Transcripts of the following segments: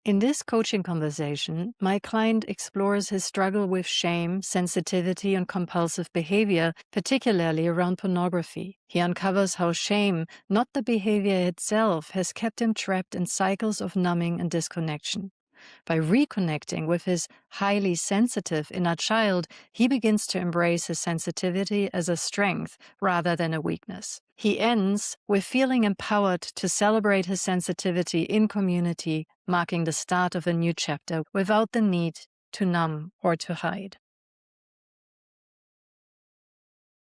In this coaching conversation, my client explores his struggle with shame, sensitivity, and compulsive behavior, particularly around pornography. He uncovers how shame, not the behavior itself, has kept him trapped in cycles of numbing and disconnection. By reconnecting with his highly sensitive inner child, he begins to embrace his sensitivity as a strength rather than a weakness. He ends with feeling empowered to celebrate his sensitivity in community, marking the start of a new chapter without the need to numb or to hide.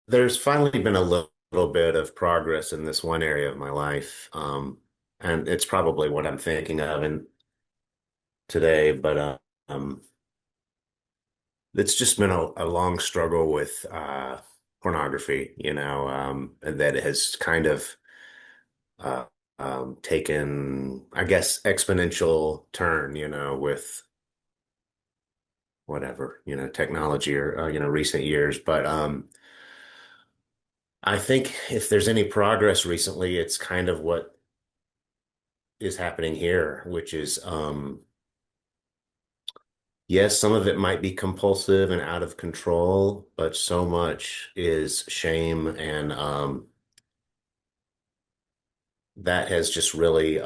There's finally been a little bit of progress in this one area of my life, and it's probably what I'm thinking of in today, but um, it's just been a long struggle with pornography, and that has kind of uh, taken, I guess, exponential turn, with whatever, technology or, recent years. But I think if there's any progress recently, it's kind of what is happening here, which is, yes, some of it might be compulsive and out of control, but so much is shame and that has just really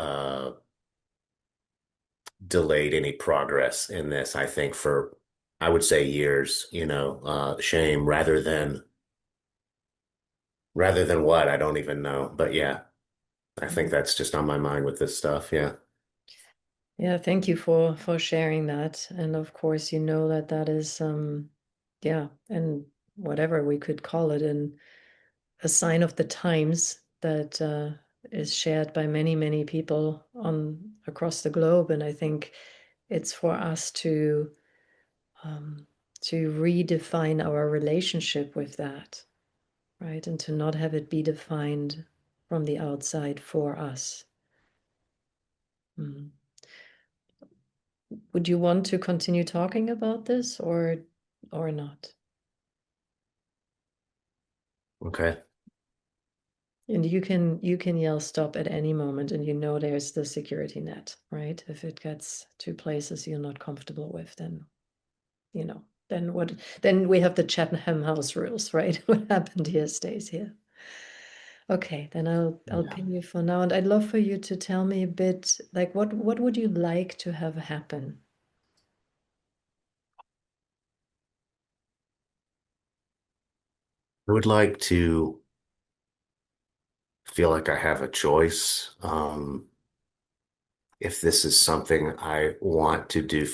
delayed any progress in this, I think, for I would say years, shame rather than what, I don't even know. But yeah, I think that's just on my mind with this stuff. Yeah. Yeah, thank you for sharing that. And of course, you know that is yeah, and whatever we could call it, and a sign of the times that is shared by many, many people on across the globe. And I think it's for us um, to redefine our relationship with that, right? And to not have it be defined from the outside for us. Mm. Would you want to continue talking about this or not? Okay. And you can yell stop at any moment, and you know there's the security net, right? If it gets to places you're not comfortable with, then then we have the Chatham House rules, right? What happened here stays here. Okay, then I'll Yeah. pin you for now, and I'd love for you to tell me a bit, like, what would you like to have happen? I would like to feel like I have a choice. If this is something I want to do,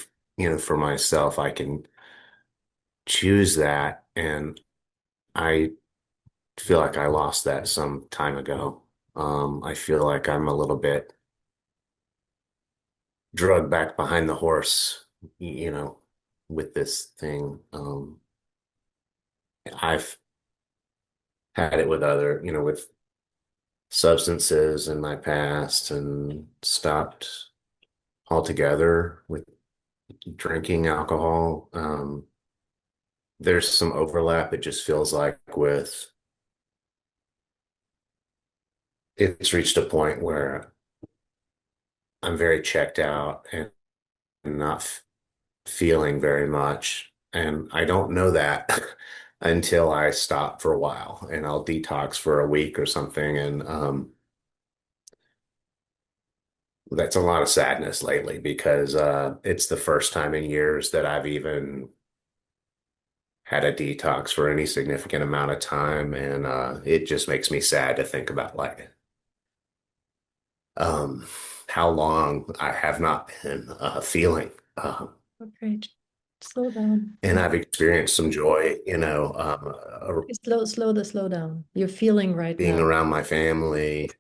for myself, I can choose that. And I feel like I lost that some time ago. I feel like I'm a little bit drugged back behind the horse, with this thing. I've had it with with substances in my past and stopped altogether with drinking alcohol. There's some overlap, it just feels like with it's reached a point where I'm very checked out and not feeling very much. And I don't know that until I stop for a while and I'll detox for a week or something. And that's a lot of sadness lately because it's the first time in years that I've even had a detox for any significant amount of time. And it just makes me sad to think about like um, how long I have not been feeling. Okay, slow down. And I've experienced some joy, Slow down. You're feeling right being now. around my family.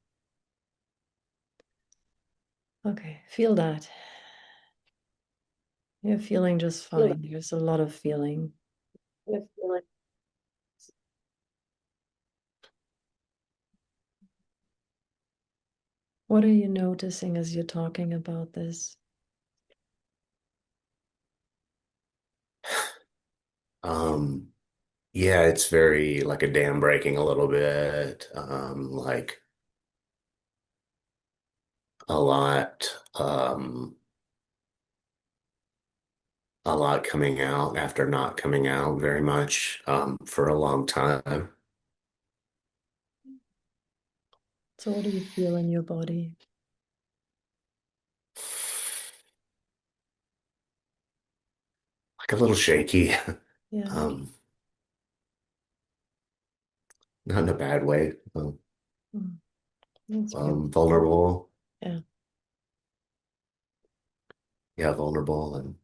Okay, feel that. You're feeling just fine. There's a lot of feeling. What are you noticing as you're talking about this? Um, yeah, it's very like a dam breaking a little bit, like a lot. a lot coming out after not coming out very much for a long time. So what do you feel in your body? Like a little shaky, Yeah. um, not in a bad way. Mm, that's beautiful. Vulnerable, Yeah. yeah, vulnerable and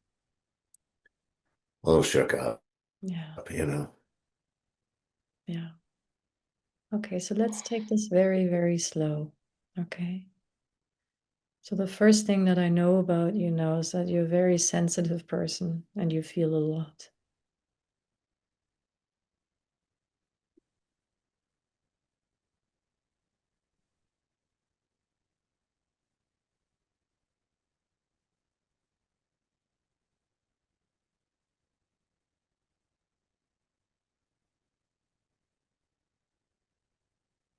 a little shook up, Yeah. you know. Yeah. Okay, so let's take this very, very slow. Okay. So the first thing that I know about you now is that you're a very sensitive person and you feel a lot.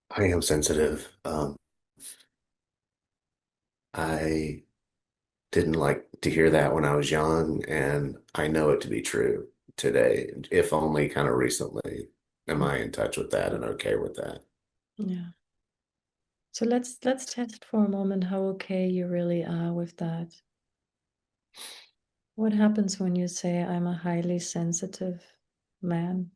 I am sensitive. I didn't like to hear that when I was young, and I know it to be true today, if only kind of recently. Am Mm, I in touch with that and okay with that? yeah. So let's test for a moment how okay you really are with that. What happens when you say I'm a highly sensitive man?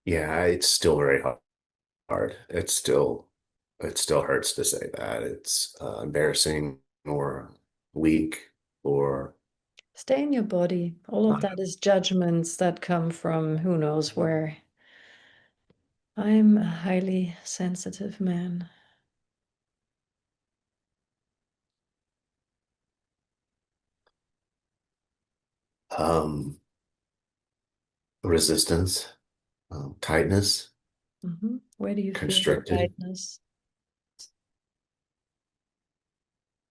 Yeah, it's still very hard. It still hurts to say that. It's embarrassing or weak or Stay in your body. All of that is judgments that come from who knows where. I'm a highly sensitive man. um, resistance, tightness, Where do you feel the constricted. tightness?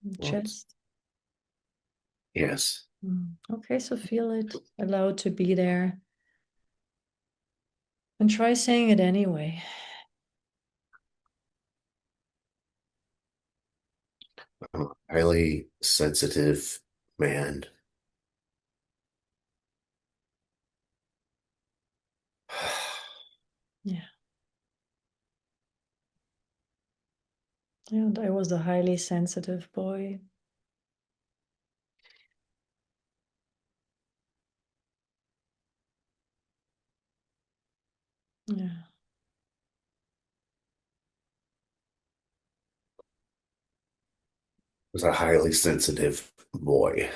Well, Chest? yes, Okay, so feel it. Allow it to be there. And try saying it anyway. I'm a highly sensitive man. Yeah. And I was a highly sensitive boy. Yeah. Was a highly sensitive boy.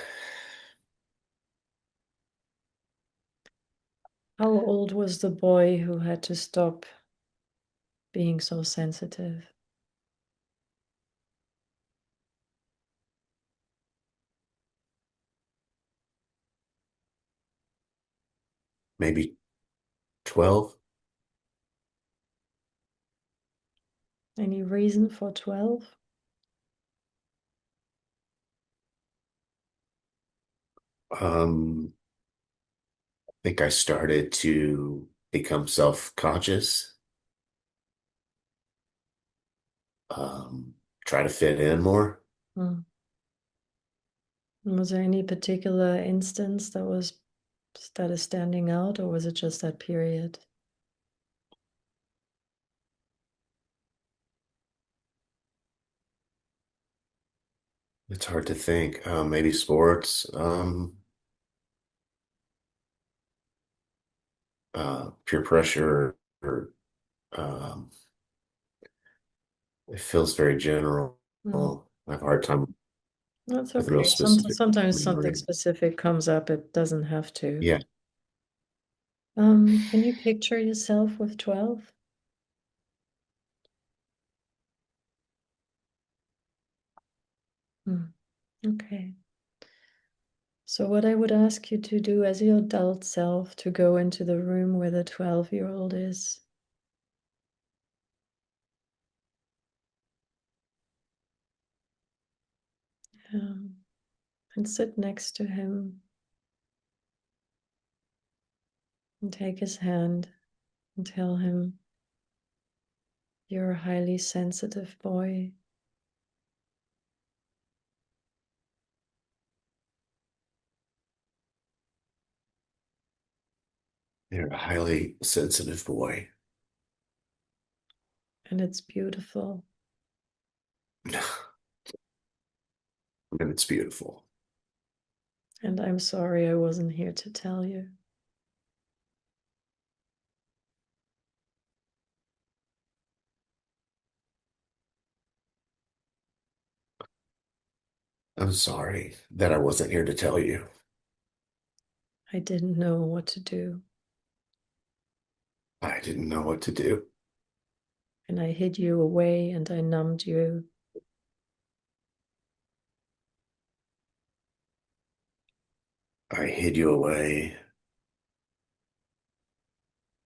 How old was the boy who had to stop being so sensitive? Maybe 12. Any reason for 12? I think I started to become self-conscious, try to fit in more. Hmm. Was there any particular instance that is standing out, or was it just that period? It's hard to think. Maybe sports, peer pressure, or it feels very general. Hmm. I have a hard time That's with real okay. specific Sometimes something memory. specific comes up. It doesn't have to. Yeah, Can you picture yourself with 12? Hmm. Okay. So what I would ask you to do as your adult self to go into the room where the 12-year-old is, um, and sit next to him and take his hand and tell him You're a highly sensitive boy. You're a highly sensitive boy. And it's beautiful. And it's beautiful. And I'm sorry I wasn't here to tell you. I'm sorry that I wasn't here to tell you. I didn't know what to do. I didn't know what to do. And I hid you away and I numbed you. I hid you away.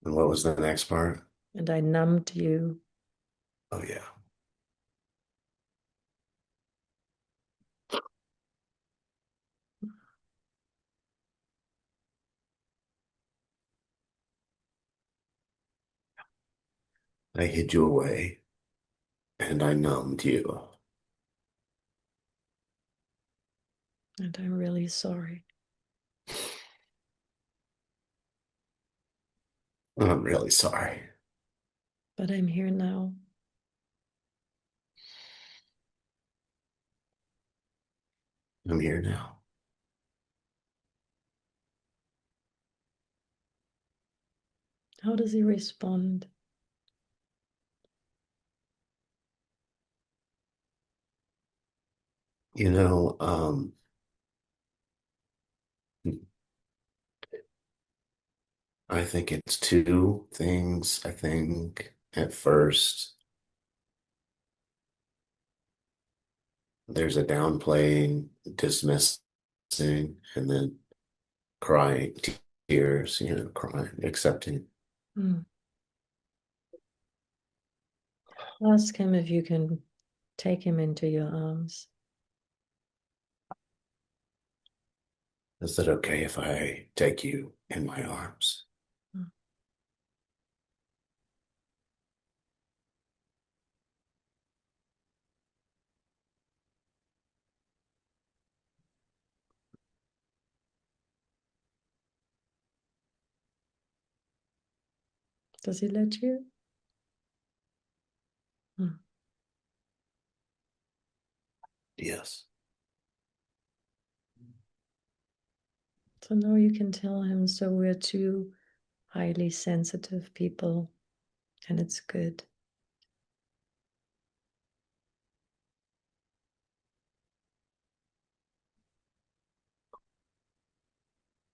And what was the next part? And I numbed you. Oh, yeah. I hid you away and I numbed you. And I'm really sorry. I'm really sorry. But I'm here now. I'm here now. How does he respond? You know, I think it's two things. I think at first there's a downplaying, dismissing, and then crying, tears, crying, accepting. Hmm. Ask him if you can take him into your arms. Is it okay if I take you in my arms? Hmm. Does he let you? Hmm. Yes. So now you can tell him, so we're two highly sensitive people, and it's good.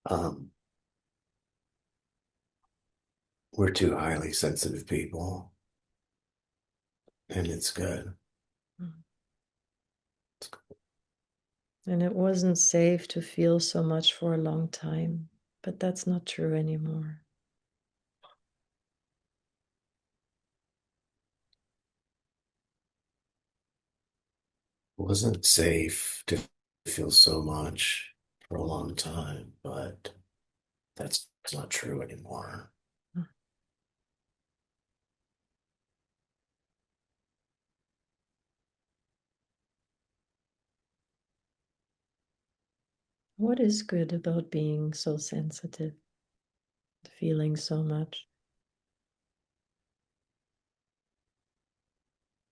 Um, we're two highly sensitive people, and it's good. Hmm. And it wasn't safe to feel so much for a long time, but that's not true anymore. It wasn't safe to feel so much for a long time, but that's not true anymore. Hmm. What is good about being so sensitive, feeling so much?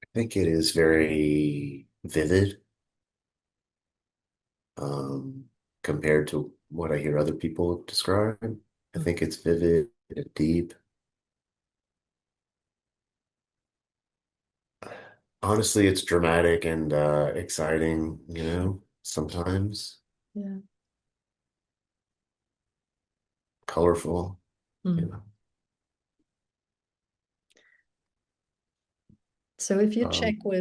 I think it is very vivid, um, compared to what I hear other people describe. I Hmm. think it's vivid and deep. Honestly, it's dramatic and exciting, sometimes Yeah. colorful, you Hmm. know. So if you check Um,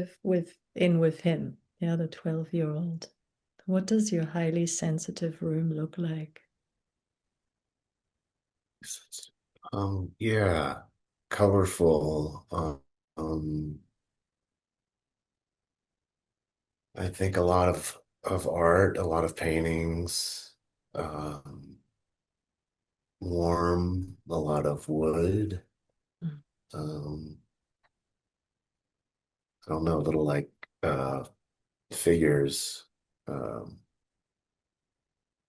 with him, yeah, the 12-year-old, what does your highly sensitive room look like? yeah, colorful. Um, I think a lot of art, a lot of paintings, um, warm, a lot of wood. Hmm. Um, I don't know, little like uh figures. Um,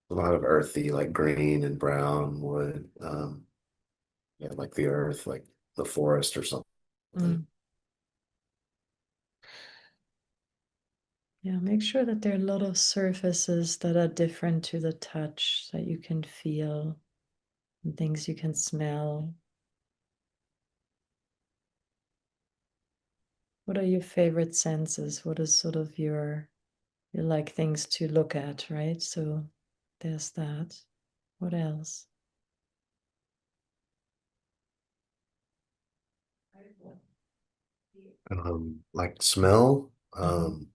a lot of earthy, like green and brown wood. Yeah, like the earth, like the forest or something. Mm. Yeah, make sure that there are a lot of surfaces that are different to the touch that you can feel and things you can smell. What are your favorite senses? What is sort of you like things to look at, right? So there's that. What else? Like smell. Mhm.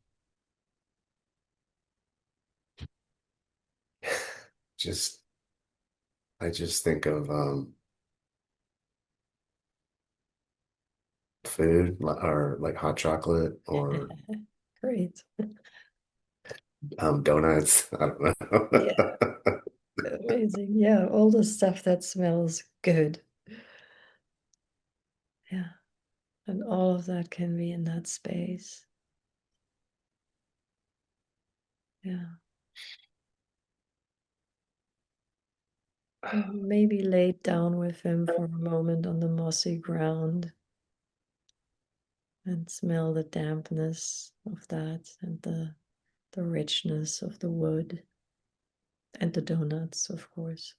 Just I just think of food or like hot chocolate or Great. donuts. I don't Yeah, know. amazing. Yeah, all the stuff that smells good. Yeah, and all of that can be in that space. Yeah. Maybe laid down with him for a moment on the mossy ground and smell the dampness of that and the richness of the wood and the donuts, of course.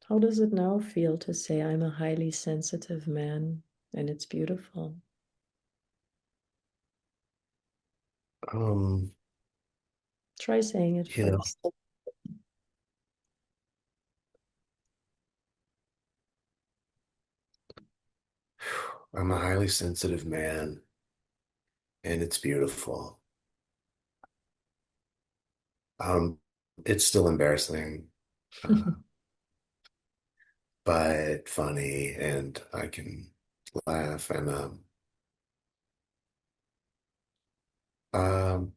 How does it now feel to say I'm a highly sensitive man and it's beautiful? Um, Try saying it yeah, first. I'm a highly sensitive man, and it's beautiful. Um, it's still embarrassing, uh, but funny, and I can laugh and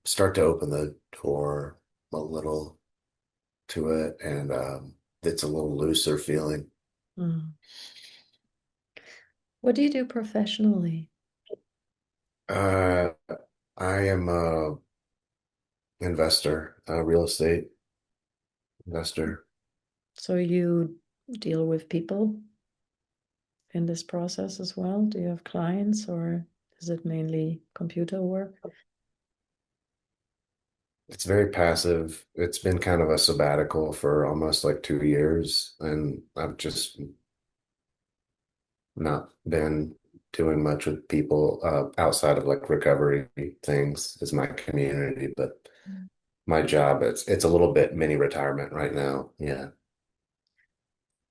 start to open the door a little to it, and it's a little looser feeling. Mm. What do you do professionally? Uh, I am a investor, a real estate investor. So you deal with people in this process as well? Do you have clients or is it mainly computer work? It's very passive. It's been kind of a sabbatical for almost like 2 years, and I've just not been doing much with people outside of like recovery things is my community, but my job it's a little bit mini retirement right now. Yeah.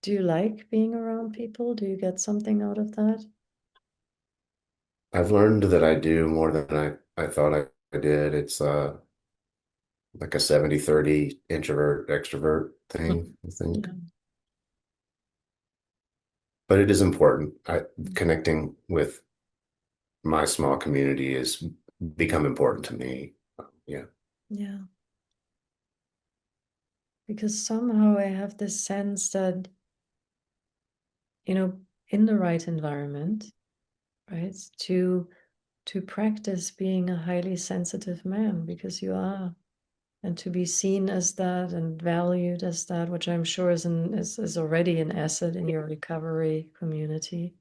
Do you like being around people? Do you get something out of that? I've learned that I do more than I thought I did. It's like a 70-30 introvert extrovert thing, I think. Yeah. But it is important. Connecting with my small community has become important to me. Yeah. Yeah. Because somehow I have this sense that, you know, in the right environment, right, to practice being a highly sensitive man because you are, and to be seen as that and valued as that, which I'm sure is already an asset in your recovery community.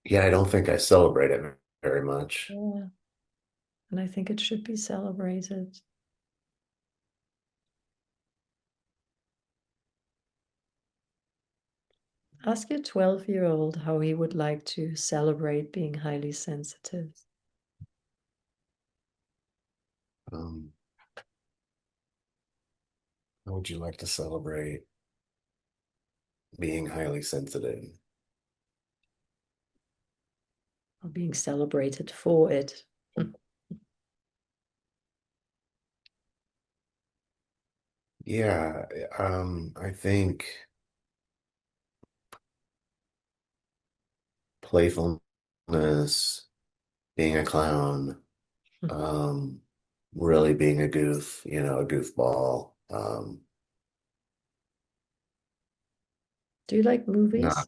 Yeah, I don't think I celebrate it very much. Yeah. And I think it should be celebrated. Ask your 12-year-old how he would like to celebrate being highly sensitive. Um, how would you like to celebrate being highly sensitive? Or being celebrated for it. Yeah, I think playfulness, being a clown, um, really being a goof, a goofball. Do you like Not, movies?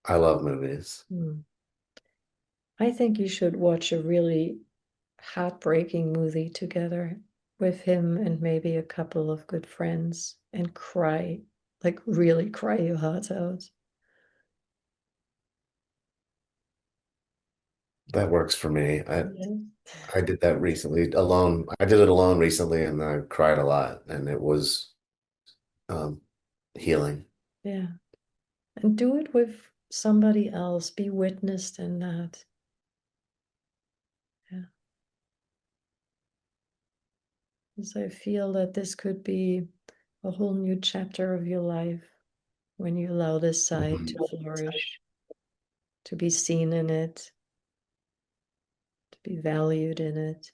I love movies. Hmm. I think you should watch a really heartbreaking movie together with him and maybe a couple of good friends and cry, like really cry your heart out. That works for me. I Yeah. I did that recently alone. I did it alone recently, and I cried a lot, and it was um, healing. Yeah. And do it with somebody else. Be witnessed in that. Yeah. Because I feel that this could be a whole new chapter of your life when you allow this side to Mhm. flourish, to be seen in it, to be valued in it.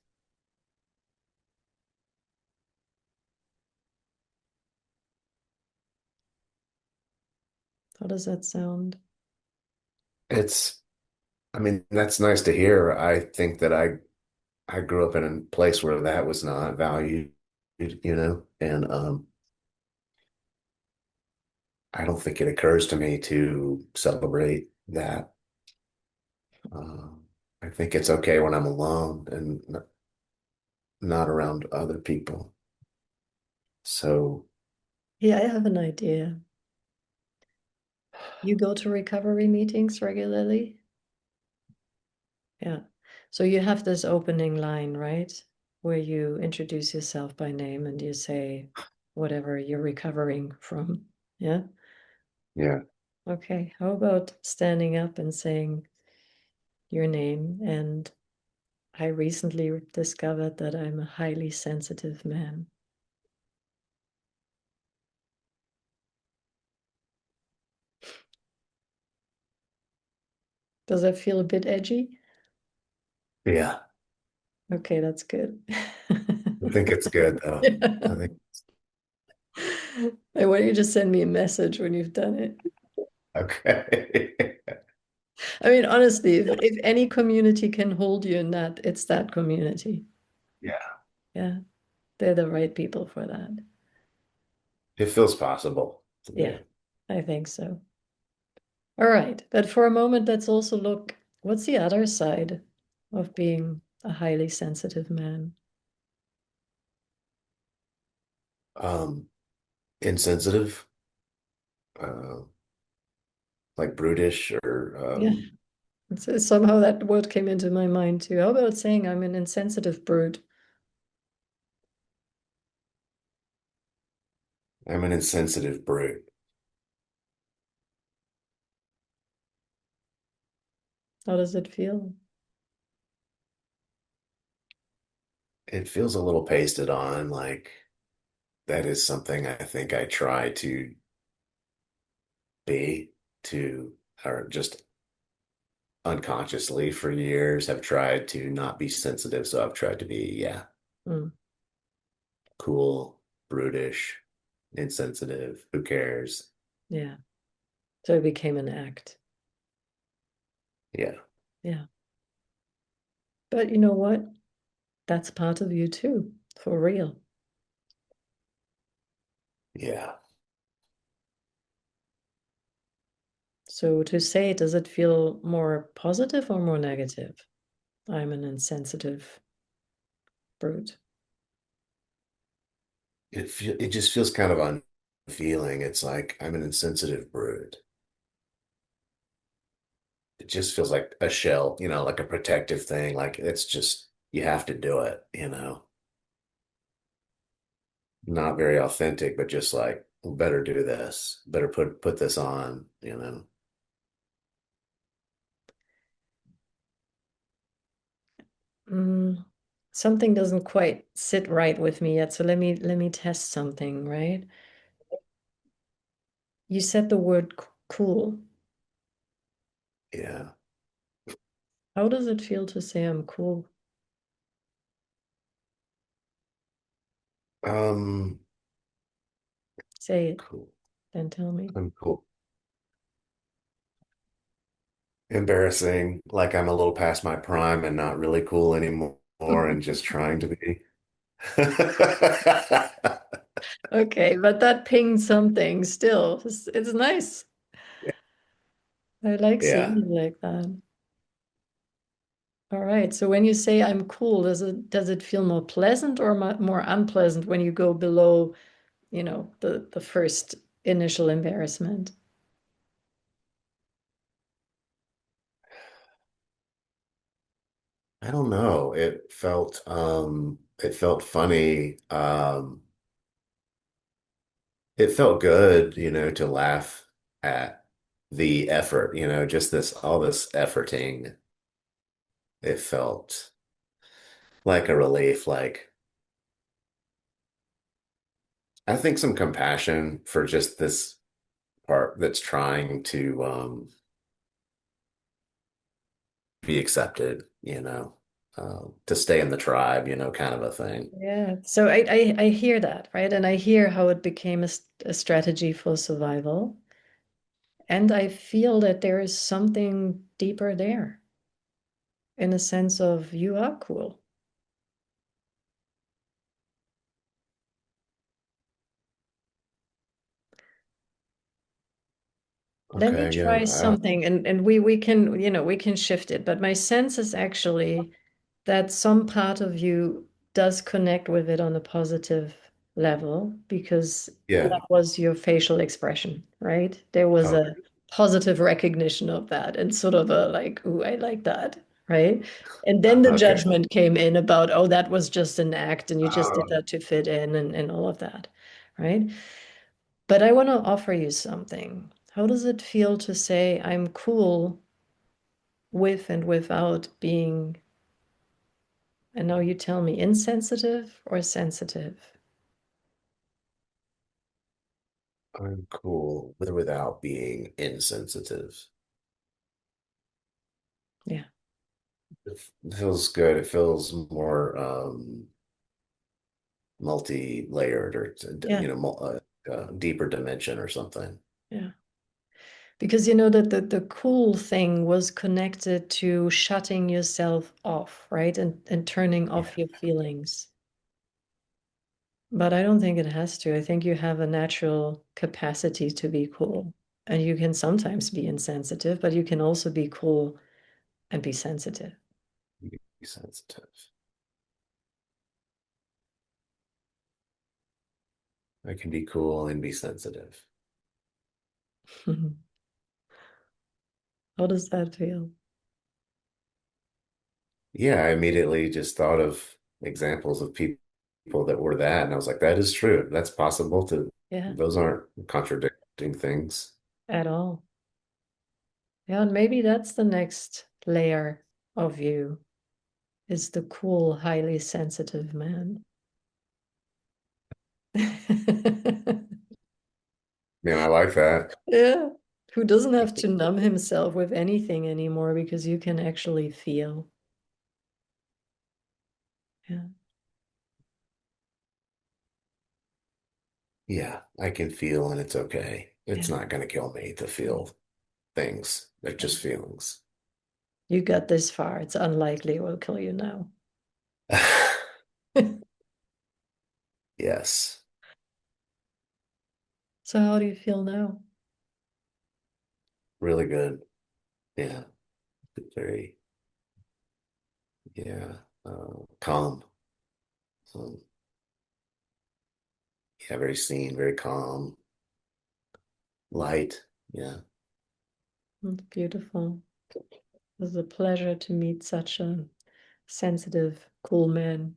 How does that sound? It's, I mean, that's nice to hear. I think that I grew up in a place where that was not valued, and I don't think it occurs to me to celebrate that. I think it's okay when I'm alone and not around other people. So, Yeah, I have an idea. You go to recovery meetings regularly? Yeah. So you have this opening line, right? Where you introduce yourself by name and you say whatever you're recovering from. Yeah. yeah, Okay. How about standing up and saying your name? And I recently discovered that I'm a highly sensitive man. Does that feel a bit edgy? yeah. Okay, that's good. I think it's good though. Yeah. I think Why don't you just send me a message when you've done it? okay. I mean, honestly, if any community can hold you in that, it's that community. Yeah, Yeah, they're the right people for that. it feels possible to Yeah, me. I think so. All right, but for a moment, let's also look, what's the other side of being a highly sensitive man? Um, Insensitive, uh, like brutish or Yeah, somehow that word came into my mind too. How about saying I'm an insensitive brute? I'm an insensitive brute. How does it feel? It feels a little pasted on, like that is something I think I try to be to, or just unconsciously for years have tried to not be sensitive. So I've tried to be, yeah, Mm, cool, brutish, insensitive. Who cares? yeah, so it became an act. Yeah, Yeah, but you know what? That's part of you too, for real. yeah, So to say, does it feel more positive or more negative? I'm an insensitive brute. it just feels kind of unfeeling. It's like I'm an insensitive brute. It just feels like a shell, like a protective thing. Like it's just you have to do it. Not very authentic, but just like, well, better do this, better put this on. Mm, something doesn't quite sit right with me yet. So let me test something, right? You said the word cool. Yeah. How does it feel to say I'm cool? Um, Say it, cool. then tell me. I'm cool. embarrassing, like I'm a little past my prime and not really cool anymore and just trying to be. Okay, but that pinged something still. It's nice. I like seeing Yeah, it like that. All right. So when you say I'm cool, does it feel more pleasant or more unpleasant when you go below, the first initial embarrassment? I don't know. It felt funny. It felt good, to laugh at the effort, just all this efforting. It felt like a relief, like I think some compassion for just this part that's trying to be accepted, to stay in the tribe, kind of a thing. Yeah. So I hear that, right? And I hear how it became a strategy for survival. And I feel that there is something deeper there in a sense of you are cool. Let me Okay, yeah. try something and we can, we can shift it. But my sense is actually that some part of you does connect with it on a positive level because Yeah. that was your facial expression, right? There was Okay. a positive recognition of that and sort of a like, ooh, I like that, right? And then the Okay. judgment came in about, oh, that was just an act and you just did Oh, that to fit in and all of that, right? But I want to offer you something. How does it feel to say I'm cool with and without being, and now you tell me, insensitive or sensitive? I'm cool with or without being insensitive. Yeah. It feels good. It feels more multi-layered or Yeah. deeper dimension or something. Yeah. Because you know that the cool thing was connected to shutting yourself off, right? And turning off Yeah. your feelings. But I don't think it has to. I think you have a natural capacity to be cool. And you can sometimes be insensitive, but you can also be cool and be sensitive. Be sensitive. I can be cool and be sensitive. How does that feel? Yeah, I immediately just thought of examples of people that were that, and I was like, that is true. That's possible to, Yeah, those aren't contradicting things. at all. Yeah, and maybe that's the next layer of you is the cool, highly sensitive man. Man, I like that. Yeah, who doesn't have to numb himself with anything anymore because you can actually feel. Yeah, Yeah, I can feel and it's okay. yeah, It's not going to kill me to feel things. They're yeah. just feelings. You got this far. It's unlikely it will kill you now. Yes, So how do you feel now? really good. Yeah, very, yeah, calm. Um, yeah, very seen, very calm, light. Yeah. It's beautiful. It was a pleasure to meet such a sensitive, cool man.